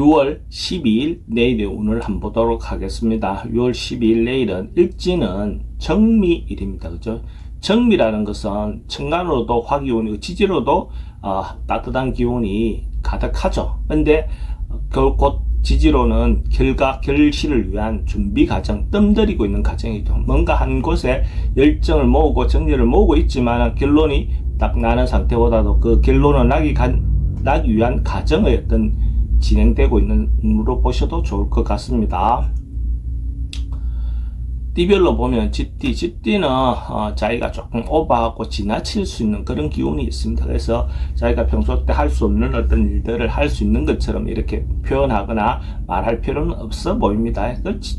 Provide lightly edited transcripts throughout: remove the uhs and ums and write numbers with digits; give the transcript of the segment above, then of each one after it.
6월 12일 내일의 운을 한번 보도록 하겠습니다. 6월 12일 내일은 일지는 정미일입니다. 그죠? 정미라는 것은 천간으로도 화기운이고 지지로도 따뜻한 기운이 가득하죠. 근데 곧 지지로는 결실을 위한 준비 과정, 뜸들이고 있는 과정이죠. 뭔가 한 곳에 열정을 모으고 정열을 모으고 있지만 결론이 딱 나는 상태보다도 그 결론을 나기 위한 과정의 어떤 진행되고 있는 운으로 보셔도 좋을 것 같습니다. 띠별로 보면 쥐띠는 자기가 조금 오버하고 지나칠 수 있는 그런 기운이 있습니다. 그래서 자기가 평소 때 할 수 없는 어떤 일들을 할 수 있는 것처럼 이렇게 표현하거나 말할 필요는 없어 보입니다.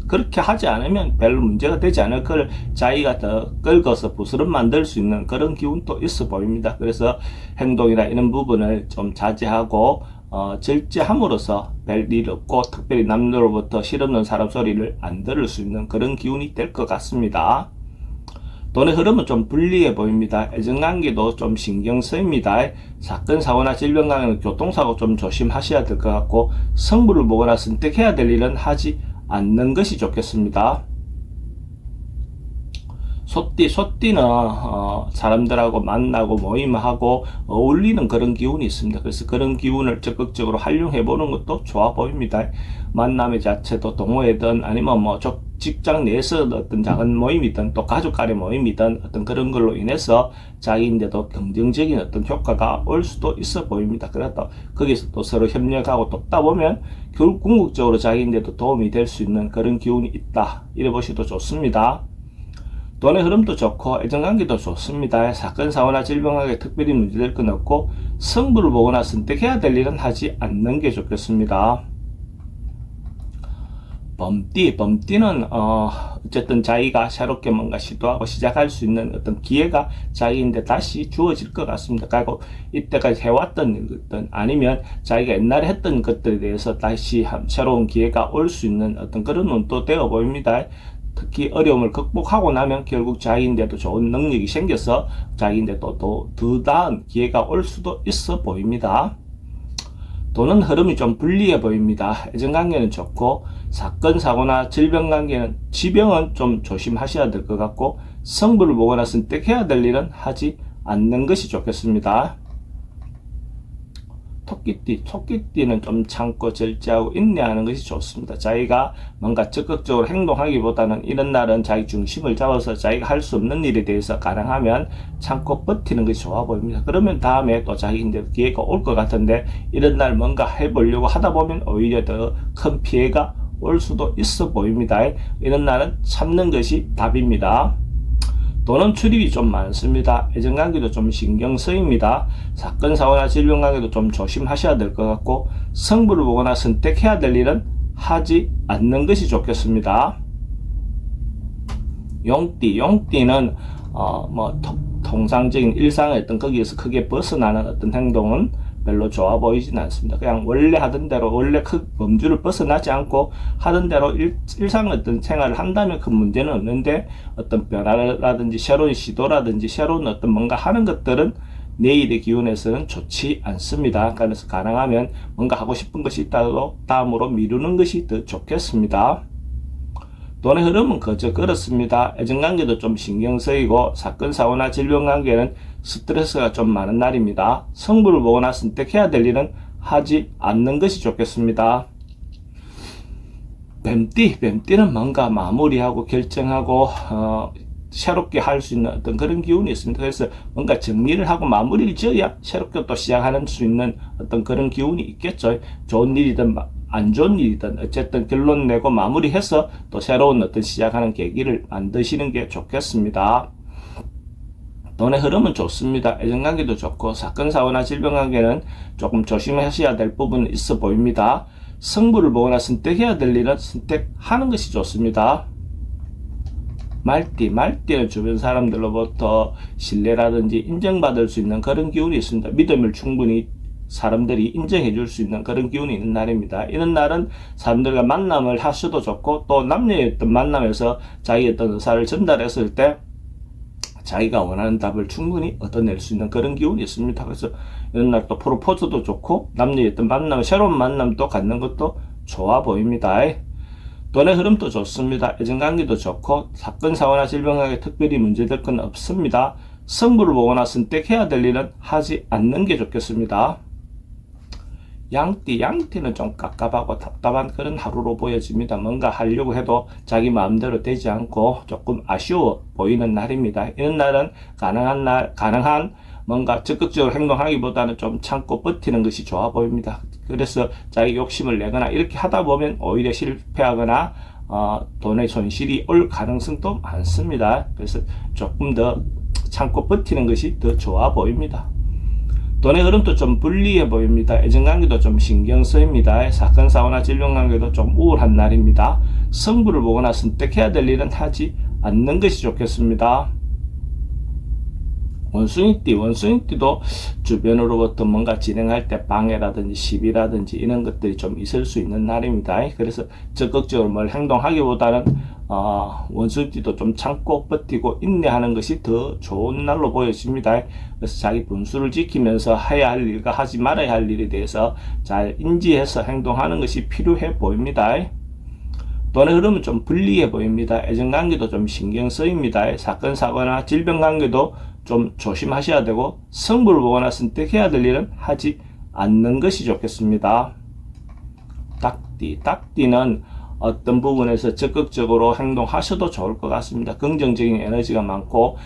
그렇게 하지 않으면 별로 문제가 되지 않을 걸 자기가 더 긁어서 부스럼 만들 수 있는 그런 기운도 있어 보입니다. 그래서 행동이나 이런 부분을 좀 자제하고 절제함으로써 별일 없고 특별히 남들로부터 실없는 사람 소리를 안 들을 수 있는 그런 기운이 될 것 같습니다. 돈의 흐름은 좀 불리해 보입니다. 애정관계도 좀 신경 쓰입니다. 사건, 사고나 질병 관계는 교통사고 좀 조심하셔야 될 것 같고 성부를 보거나 선택해야 될 일은 하지 않는 것이 좋겠습니다. 소띠는 사람들하고 만나고 모임하고 어울리는 그런 기운이 있습니다. 그래서 그런 기운을 적극적으로 활용해 보는 것도 좋아 보입니다. 만남의 자체도 동호회든 아니면 직장 내에서 어떤 작은 모임이든 또 가족 간의 모임이든 어떤 그런 걸로 인해서 자기인데도 긍정적인 어떤 효과가 올 수도 있어 보입니다. 그래도 거기서 또 서로 협력하고 돕다 보면 결국 궁극적으로 자기인데도 도움이 될 수 있는 그런 기운이 있다. 이래 보셔도 좋습니다. 돈의 흐름도 좋고 애정관계도 좋습니다. 사건, 사고나 질병하게 특별히 문제될 건 없고 성부를 보거나 선택해야 될 일은 하지 않는 게 좋겠습니다. 범띠는 어쨌든 자기가 새롭게 뭔가 시도하고 시작할 수 있는 어떤 기회가 자기인데 다시 주어질 것 같습니다. 그리고 이때까지 해왔던 것들 아니면 자기가 옛날에 했던 것들에 대해서 다시 새로운 기회가 올 수 있는 어떤 그런 운도 되어 보입니다. 특히 어려움을 극복하고 나면 결국 자기인데도 좋은 능력이 생겨서 자기인데도 더 나은 기회가 올 수도 있어 보입니다. 돈은 흐름이 좀 불리해 보입니다. 애정관계는 좋고 사건, 사고나 질병은 좀 조심하셔야 될 것 같고 성부를 보거나 선택해야 될 일은 하지 않는 것이 좋겠습니다. 토끼띠는 좀 참고 절제하고 인내하는 것이 좋습니다. 자기가 뭔가 적극적으로 행동하기보다는 이런 날은 자기 중심을 잡아서 자기가 할 수 없는 일에 대해서 가능하면 참고 버티는 것이 좋아 보입니다. 그러면 다음에 또 자기인데 기회가 올 것 같은데 이런 날 뭔가 해보려고 하다 보면 오히려 더 큰 피해가 올 수도 있어 보입니다. 이런 날은 참는 것이 답입니다. 돈은 출입이 좀 많습니다. 애정관계도 좀 신경 쓰입니다. 사건, 사고나 질병관계도 좀 조심하셔야 될 것 같고 성부를 보거나 선택해야 될 일은 하지 않는 것이 좋겠습니다. 용띠는 통상적인 일상의 어떤 거기에서 크게 벗어나는 어떤 행동은 별로 좋아 보이진 않습니다. 그냥 원래 하던 대로 원래 그 범주를 벗어나지 않고 하던 대로 일상의 어떤 생활을 한다면 그 문제는 없는데 어떤 변화라든지 새로운 시도라든지 새로운 어떤 뭔가 하는 것들은 내일의 기운에서는 좋지 않습니다. 그래서 가능하면 뭔가 하고 싶은 것이 있다도 다음으로 미루는 것이 더 좋겠습니다. 돈의 흐름은 그저 그렇습니다. 애정관계도 좀 신경 쓰이고 사건, 사고나 질병관계는 스트레스가 좀 많은 날입니다. 성부를 보거나 선택해야 될 일은 하지 않는 것이 좋겠습니다. 뱀띠는 뭔가 마무리하고 결정하고 새롭게 할 수 있는 어떤 그런 기운이 있습니다. 그래서 뭔가 정리를 하고 마무리를 지어야 새롭게 또 시작하는 수 있는 어떤 그런 기운이 있겠죠. 좋은 일이든 안 좋은 일이든 어쨌든 결론 내고 마무리해서 또 새로운 어떤 시작하는 계기를 만드시는 게 좋겠습니다. 돈의 흐름은 좋습니다. 애정관계도 좋고 사건, 사고나 질병관계는 조금 조심하셔야 될 부분은 있어 보입니다. 성부를 보거나 선택해야 될 일은 선택하는 것이 좋습니다. 말띠는 주변 사람들로부터 신뢰라든지 인정받을 수 있는 그런 기운이 있습니다. 믿음을 충분히 사람들이 인정해 줄 수 있는 그런 기운이 있는 날입니다. 이런 날은 사람들과 만남을 하셔도 좋고 또 남녀의 어떤 만남에서 자기의 어떤 의사를 전달했을 때 자기가 원하는 답을 충분히 얻어낼 수 있는 그런 기운이 있습니다. 그래서 이런 날 또 프로포즈도 좋고 남녀의 어떤 만남, 새로운 만남도 갖는 것도 좋아 보입니다. 돈의 흐름도 좋습니다. 애정관계도 좋고 사건, 사고나 질병에 특별히 문제될 건 없습니다. 승부를 보거나 선택해야 될 일은 하지 않는 게 좋겠습니다. 양띠는 좀 깝깝하고 답답한 그런 하루로 보여집니다. 뭔가 하려고 해도 자기 마음대로 되지 않고 조금 아쉬워 보이는 날입니다. 이런 날은 가능한 뭔가 적극적으로 행동하기보다는 좀 참고 버티는 것이 좋아 보입니다. 그래서 자기 욕심을 내거나 이렇게 하다 보면 오히려 실패하거나 돈의 손실이 올 가능성도 많습니다. 그래서 조금 더 참고 버티는 것이 더 좋아 보입니다. 돈의 흐름도 좀 불리해 보입니다. 애정관계도 좀 신경 쓰입니다. 사건, 사고나 질병관계도 좀 우울한 날입니다. 승부를 보거나 선택해야 될 일은 하지 않는 것이 좋겠습니다. 원숭이띠도 주변으로부터 뭔가 진행할 때 방해라든지 시비라든지 이런 것들이 좀 있을 수 있는 날입니다. 그래서 적극적으로 뭘 행동하기보다는 원숭이띠도 좀 참고 버티고 인내하는 것이 더 좋은 날로 보여집니다. 그래서 자기 분수를 지키면서 해야 할 일과 하지 말아야 할 일에 대해서 잘 인지해서 행동하는 것이 필요해 보입니다. 돈의 흐름은 좀 불리해 보입니다. 애정관계도 좀 신경 쓰입니다. 사건, 사고나 질병관계도 좀 조심하셔야 되고 승부를 보거나 선택해야 될 일은 하지 않는 것이 좋겠습니다. 닭띠는 어떤 부분에서 적극적으로 행동하셔도 좋을 것 같습니다. 긍정적인 에너지가 많고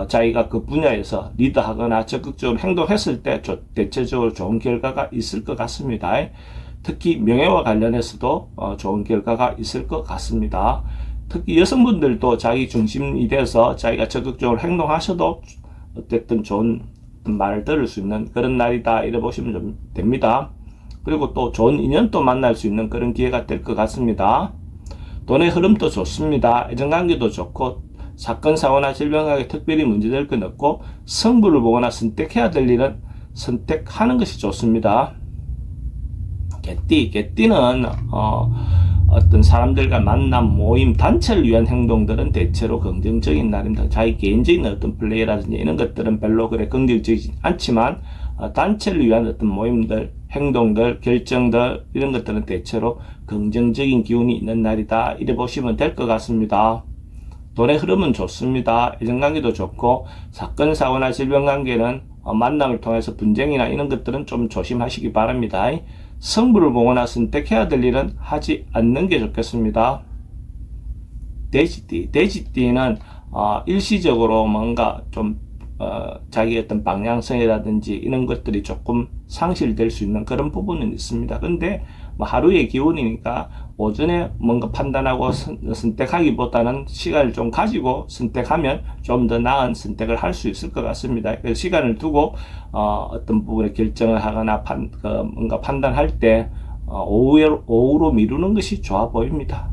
자기가 그 분야에서 리드하거나 적극적으로 행동했을 때 대체적으로 좋은 결과가 있을 것 같습니다. 특히 명예와 관련해서도 좋은 결과가 있을 것 같습니다. 특히 여성분들도 자기 중심이 돼서 자기가 적극적으로 행동하셔도 어쨌든 좋은 말을 들을 수 있는 그런 날이다 이래 보시면 좀 됩니다. 그리고 또 좋은 인연도 만날 수 있는 그런 기회가 될 것 같습니다. 돈의 흐름도 좋습니다. 애정관계도 좋고 사건, 사고나 질병하게 특별히 문제될 건 없고 승부를 보거나 선택해야 될 일은 선택하는 것이 좋습니다. 개띠는 어떤 사람들과 만남, 모임, 단체를 위한 행동들은 대체로 긍정적인 날입니다. 자기 개인적인 어떤 플레이라든지 이런 것들은 별로 그래 긍정적이지 않지만 단체를 위한 어떤 모임들, 행동들, 결정들 이런 것들은 대체로 긍정적인 기운이 있는 날이다 이래 보시면 될 것 같습니다. 돈의 흐름은 좋습니다. 애정관계도 좋고 사건, 사고나 질병관계는 만남을 통해서 분쟁이나 이런 것들은 좀 조심하시기 바랍니다. 승부를 보거나 선택해야 될 일은 하지 않는 게 좋겠습니다. 돼지띠는 일시적으로 뭔가 좀 자기 어떤 방향성이라든지 이런 것들이 조금 상실될 수 있는 그런 부분은 있습니다. 근데 뭐 하루의 기운이니까 오전에 뭔가 판단하고 선택하기보다는 시간을 좀 가지고 선택하면 좀 더 나은 선택을 할 수 있을 것 같습니다. 그래서 시간을 두고 어떤 부분에 결정을 하거나 뭔가 판단할 때 오후로 미루는 것이 좋아 보입니다.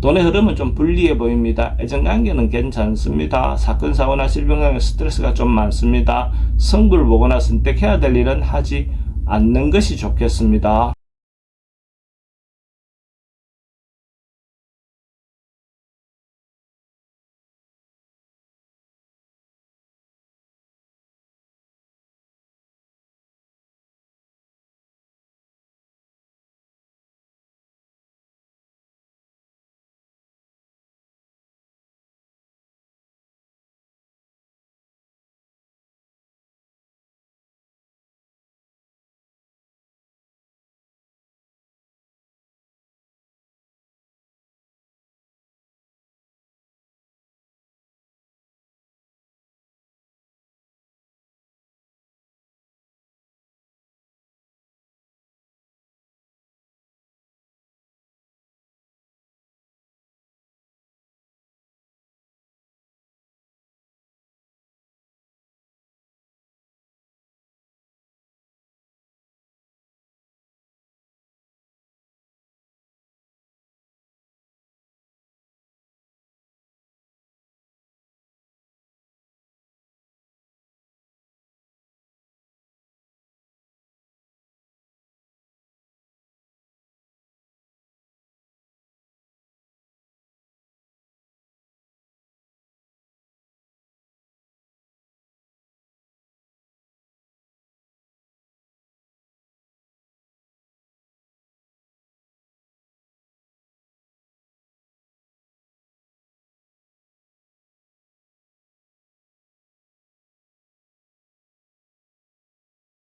돈의 흐름은 좀 불리해 보입니다. 애정관계는 괜찮습니다. 사건, 사고나 질병관계 스트레스가 좀 많습니다. 승부를 보거나 선택해야 될 일은 하지 않는 것이 좋겠습니다.